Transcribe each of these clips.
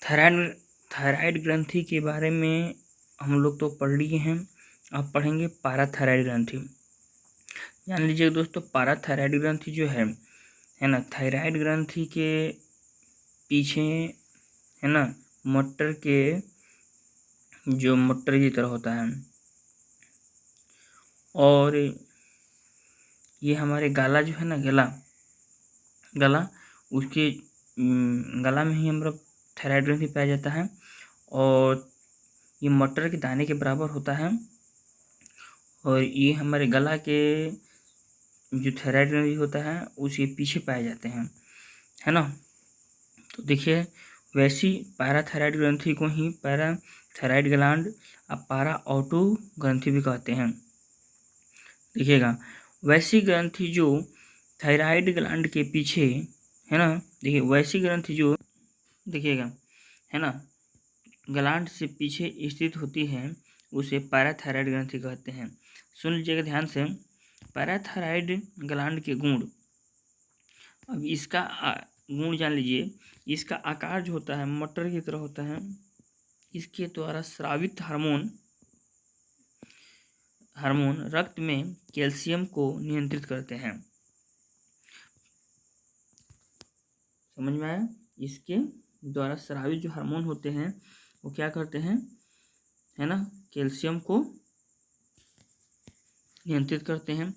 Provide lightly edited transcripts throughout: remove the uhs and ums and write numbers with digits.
Thyroid thyroid ग्रंथि के बारे में हम लोग तो पढ़ लिए हैं। अब पढ़ेंगे पैराथायराइड ग्रंथि। जान लीजिए दोस्तों, पैराथायराइड ग्रंथि जो है ना, थायराइड ग्रंथि के पीछे है ना मटर के जो मटर की तरह होता है, और ये हमारे गला जो है ना, गला उसके गला में ही हमारा थायराइड ग्रंथि पाया जाता है, और ये मटर के दाने के बराबर होता है, और ये हमारे गला के जो थायराइड ग्रंथि होता है उसके पीछे पाए जाते हैं, है ना। तो देखिए, वैसी पैराथायराइड ग्रंथि को ही पैराथायराइड ग्लैंड और पैरा ऑटो ग्रंथि भी कहते हैं। देखिएगा, वैसी ग्रंथि जो थायराइड ग्लैंड के पीछे है ना, देखिए वैसी ग्रंथि जो देखिएगा है ना ग्लैंड से पीछे स्थित होती है उसे पैराथायराइड ग्रंथि कहते हैं। सुन लीजिएगा ध्यान से, पैराथायराइड ग्लैंड के गुण। अब इसका गुण जान लीजिए। इसका आकार जो होता है मटर की तरह होता है। इसके द्वारा स्रावित हार्मोन रक्त में कैल्शियम को नियंत्रित करते हैं। समझ में आया? इसके द्वारा स्रावित जो हार्मोन होते हैं वो क्या करते हैं, है ना, कैल्शियम को नियंत्रित करते हैं।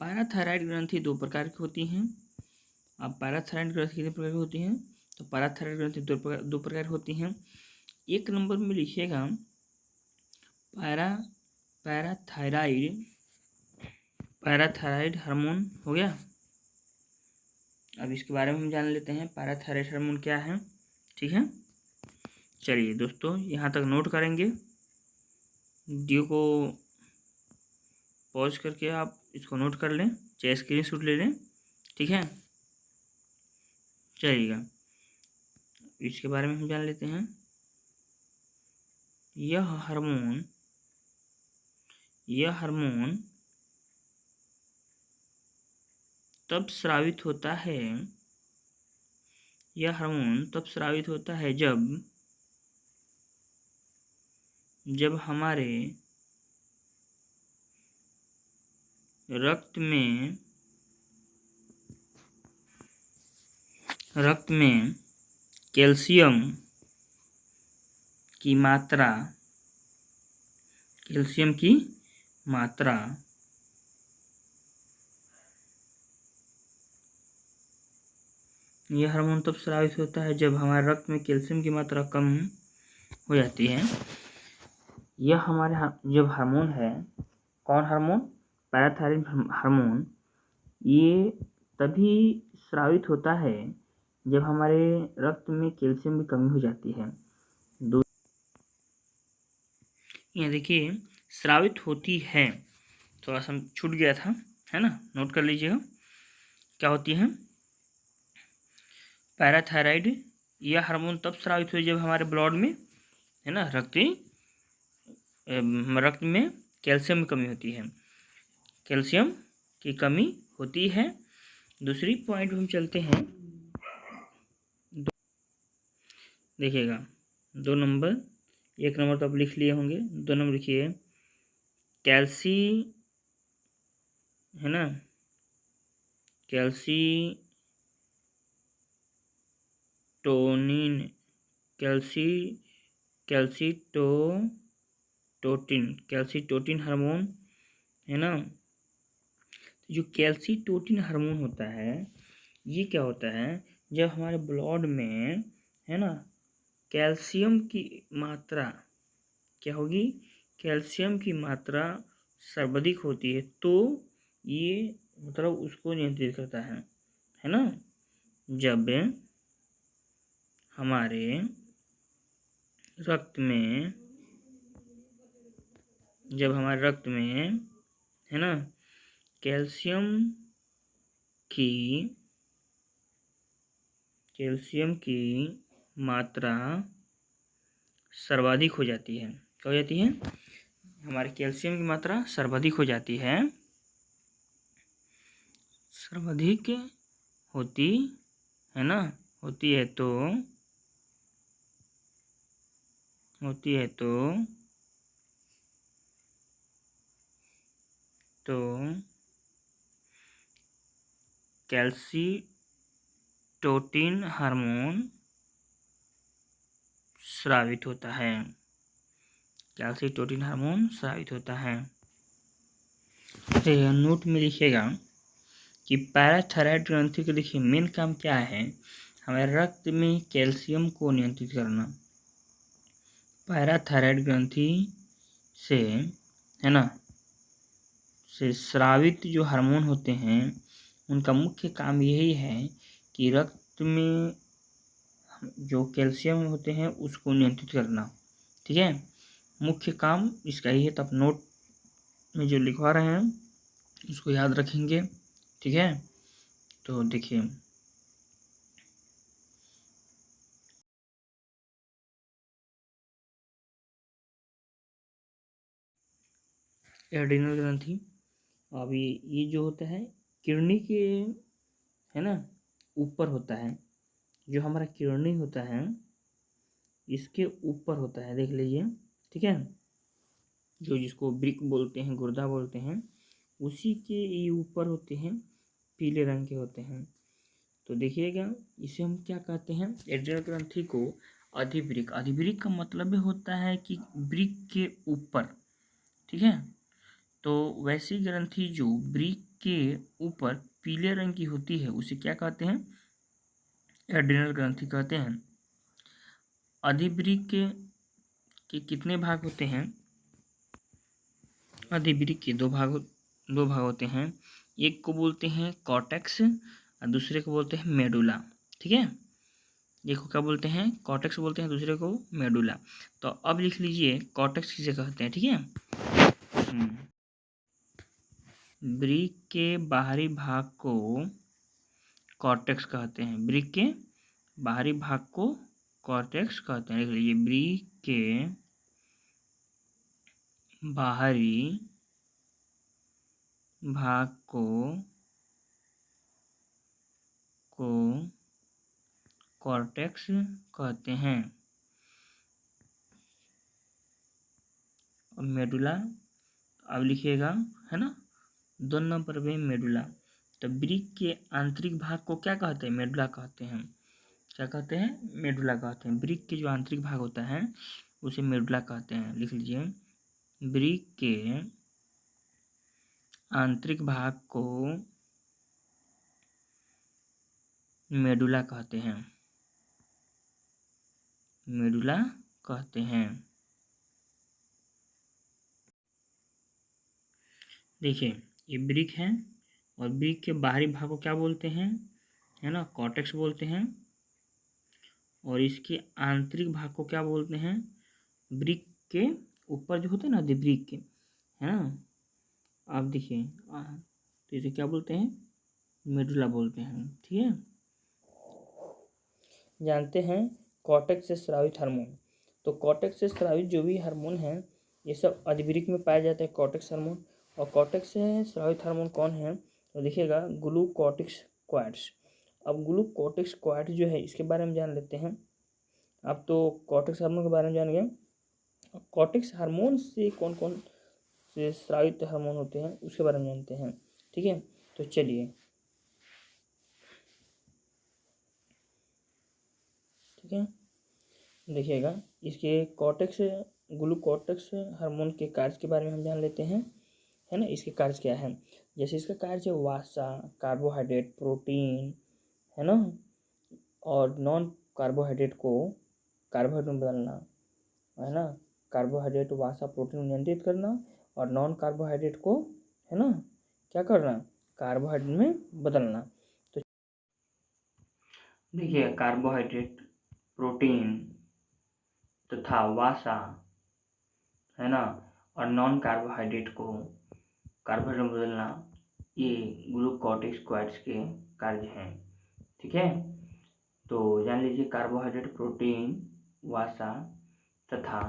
पैराथायराइड ग्रंथि दो प्रकार की होती हैं। अब पैराथायराइड ग्रंथि कितने प्रकार की होती हैं? तो पैराथायराइड ग्रंथि दो प्रकार होती हैं। एक नंबर में लिखिएगा पैराथायराइड हार्मोन हो गया। अब इसके बारे में हम जान लेते हैं पैराथायराइड हार्मोन क्या है। ठीक है, चलिए दोस्तों, यहाँ तक नोट करेंगे। वीडियो को पॉज करके आप इसको नोट कर लें, चाहे स्क्रीनशॉट ले लें। ठीक है, चलिएगा इसके बारे में हम जान लेते हैं। यह हार्मोन तब स्रावित होता है जब हमारे रक्त में कैल्शियम की मात्रा यह हार्मोन तब स्रावित होता है जब हमारे रक्त में कैल्शियम की मात्रा कम हो जाती है। यह हमारे जब हार्मोन है, कौन हार्मोन? Parathyroid hormone. ये तभी स्रावित होता है जब हमारे रक्त में कैल्शियम की कमी हो जाती है। ये देखिए, स्रावित होती है, थोड़ा सा छूट गया था, है ना, नोट कर लीजिएगा। क्या होती है? पैराथायराइड यह हार्मोन तब स्रावित हुई जब हमारे ब्लड में, है ना, रक्त में कैल्शियम की कमी होती है। कैल्शियम की कमी होती है। दूसरी पॉइंट हम चलते हैं। देखिएगा, 2 नंबर, 1 नंबर तो आप लिख लिए होंगे, 2 नंबर लिखिए है ना, कैल्सीटोटिन हार्मोन, है ना। जो कैल्सीटोटिन हार्मोन होता है, ये क्या होता है, जब हमारे ब्लड में, है ना, कैल्शियम की मात्रा क्या होगी, कैल्शियम की मात्रा सर्वाधिक होती है, तो ये मतलब उसको नियंत्रित करता है ना। जब हमारे रक्त में है ना कैल्शियम की मात्रा सर्वाधिक हो जाती है। क्या हो जाती है? हमारे कैल्शियम की मात्रा सर्वाधिक हो जाती है, सर्वाधिक होती है ना, होती है, तो होती है तो कैल्सीटोनिन हार्मोन स्रावित होता है। कैल्सीटोनिन हार्मोन स्रावित होता है। नोट में लिखिएगा कि पैराथायराइड ग्रंथि का देखिए मेन काम क्या है, हमारे रक्त में कैल्शियम को नियंत्रित करना। पैराथायराइड ग्रंथि से है ना से स्रावित जो हार्मोन होते हैं उनका मुख्य काम यही है कि रक्त में जो कैल्शियम होते हैं उसको नियंत्रित करना। ठीक है, मुख्य काम इसका ही है। तो आप नोट में जो लिखवा रहे हैं उसको याद रखेंगे। ठीक है, तो देखिए एड्रीनल ग्रंथि, अब ये जो होता है किडनी के है ना ऊपर होता है। जो हमारा किडनी होता है इसके ऊपर होता है, देख लीजिए। ठीक है, जो जिसको ब्रिक बोलते हैं, गुर्दा बोलते हैं, उसी के ये ऊपर होते हैं, पीले रंग के होते हैं। तो देखिएगा इसे हम क्या कहते हैं, एड्रिनल ग्रंथि को अधिवृक्क। अधिवृक्क का मतलब होता है कि वृक्क के ऊपर। ठीक है, तो वैसी ग्रंथि जो वृक्क के ऊपर पीले रंग की होती है उसे क्या कहते हैं, एड्रिनल ग्रंथि कहते हैं। अधिवृक्क के कितने भाग होते हैं, अधिवृक्क के दो भाग होते हैं। एक को बोलते हैं कॉर्टेक्स और दूसरे को बोलते हैं मेडुला। ठीक है, एक को क्या बोलते हैं, कॉर्टेक्स बोलते हैं, दूसरे को मेडुला। तो अब लिख लीजिए कॉर्टेक्स किसे कहते हैं। ठीक है, वृक्क के बाहरी भाग को कॉर्टेक्स कहते हैं। वृक्क के बाहरी भाग को कॉर्टेक्स कहते हैं। लिख लीजिए वृक्क के बाहरी भाग को कॉर्टेक्स कहते हैं। और मेडुला अब लिखिएगा, है ना, 2 नंबर में मेडुला। तो वृक्क के आंतरिक भाग को क्या कहते हैं, मेडुला कहते हैं। क्या कहते हैं, मेडुला कहते हैं। वृक्क के जो आंतरिक भाग होता है उसे मेडुला कहते हैं। लिख लीजिए वृक्क के आंतरिक भाग को मेडुला कहते हैं। मेडुला कहते हैं। देखिए ये वृक्क है और वृक्क के बाहरी भाग को क्या बोलते हैं, है ना, कॉर्टेक्स बोलते हैं। और इसके आंतरिक भाग को क्या बोलते हैं, वृक्क के ऊपर जो होते हैं ना अधिवृक्क के, है ना। आप देखिए तो इसे क्या बोलते हैं, मेडुला बोलते हैं। ठीक है, जानते हैं कॉर्टेक्स से स्रावित हार्मोन। तो कॉर्टेक्स से स्रावित जो भी हार्मोन है ये सब अधिवृक्क में पाए जाते हैं, कॉर्टेक्स हार्मोन। और कॉर्टेक्स से स्रावित हार्मोन कौन है, तो देखिएगा ग्लूकोकॉर्टिकोइड्स। अब ग्लूकोकॉर्टिकोइड जो है इसके बारे में जान लेते हैं। आप तो कॉर्टेक्स हार्मोन के बारे में जान गए। कॉर्टेक्स हार्मोन से कौन कौन से स्रावित हार्मोन होते हैं उसके बारे में जानते हैं। ठीक है, तो चलिए, ठीक है, देखिएगा इसके कॉर्टेक्स ग्लूकोकॉर्टिक्स हार्मोन के कार्य के बारे में हम जान लेते हैं, है ना। इसके कार्य क्या है, जैसे इसका कार्य है वसा, कार्बोहाइड्रेट, प्रोटीन, है ना, और नॉन कार्बोहाइड्रेट को कार्बोहाइड्रेट में बदलना, है ना। कार्बोहाइड्रेट वसा प्रोटीन नियंत्रित करना और नॉन कार्बोहाइड्रेट को, है ना, क्या करना, कार्बोहाइड्रेट में बदलना। तो देखिए कार्बोहाइड्रेट, प्रोटीन तथा वसा, है ना, और नॉन कार्बोहाइड्रेट को कार्बोहाइड्रेट में बदलना, ये ग्लूकोकॉर्टिकोइड्स के कार्य हैं। ठीक है, तो जान लीजिए कार्बोहाइड्रेट, प्रोटीन, वसा तथा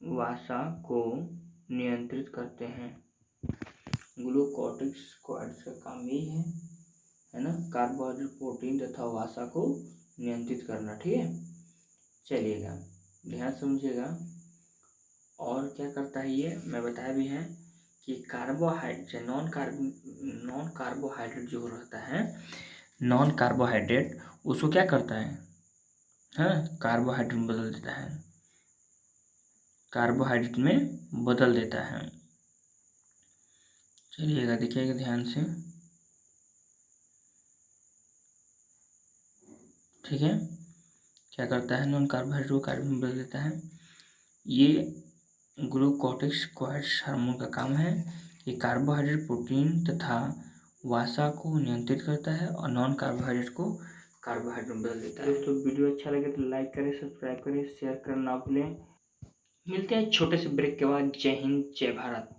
वसा को नियंत्रित करते हैं। ग्लूकोकॉर्टिकोइड्स का काम यही है ना, कार्बोहाइड्रेट, प्रोटीन तथा वसा को नियंत्रित करना। ठीक है, चलिएगा ध्यान समझिएगा। और क्या करता है ये, मैं बताया भी है कि कार्बोहाइड्रेट नॉन कार्बोहाइड्रेट जो रहता है, नॉन कार्बोहाइड्रेट उसको क्या करता है, हाँ, कार्बोहाइड्रेट में बदल देता है, कार्बोहाइड्रेट में बदल देता है। चलिएगा देखिएगा ध्यान से। ठीक है, क्या करता है, नॉन कार्बोहाइड्रेट को कार्बन में बदल देता है। ये ग्लूकोकॉर्टिकॉइड्स हार्मोन का काम है। ये कार्बोहाइड्रेट, प्रोटीन तथा वसा को नियंत्रित करता है और नॉन कार्बोहाइड्रेट को कार्बोहाइड्रेट में बदल देता है। दोस्तों वीडियो अच्छा लगे तो लाइक करें, सब्सक्राइब करें, शेयर करना ना भूलें। मिलते हैं छोटे से ब्रेक के बाद। जय हिंद, जय भारत।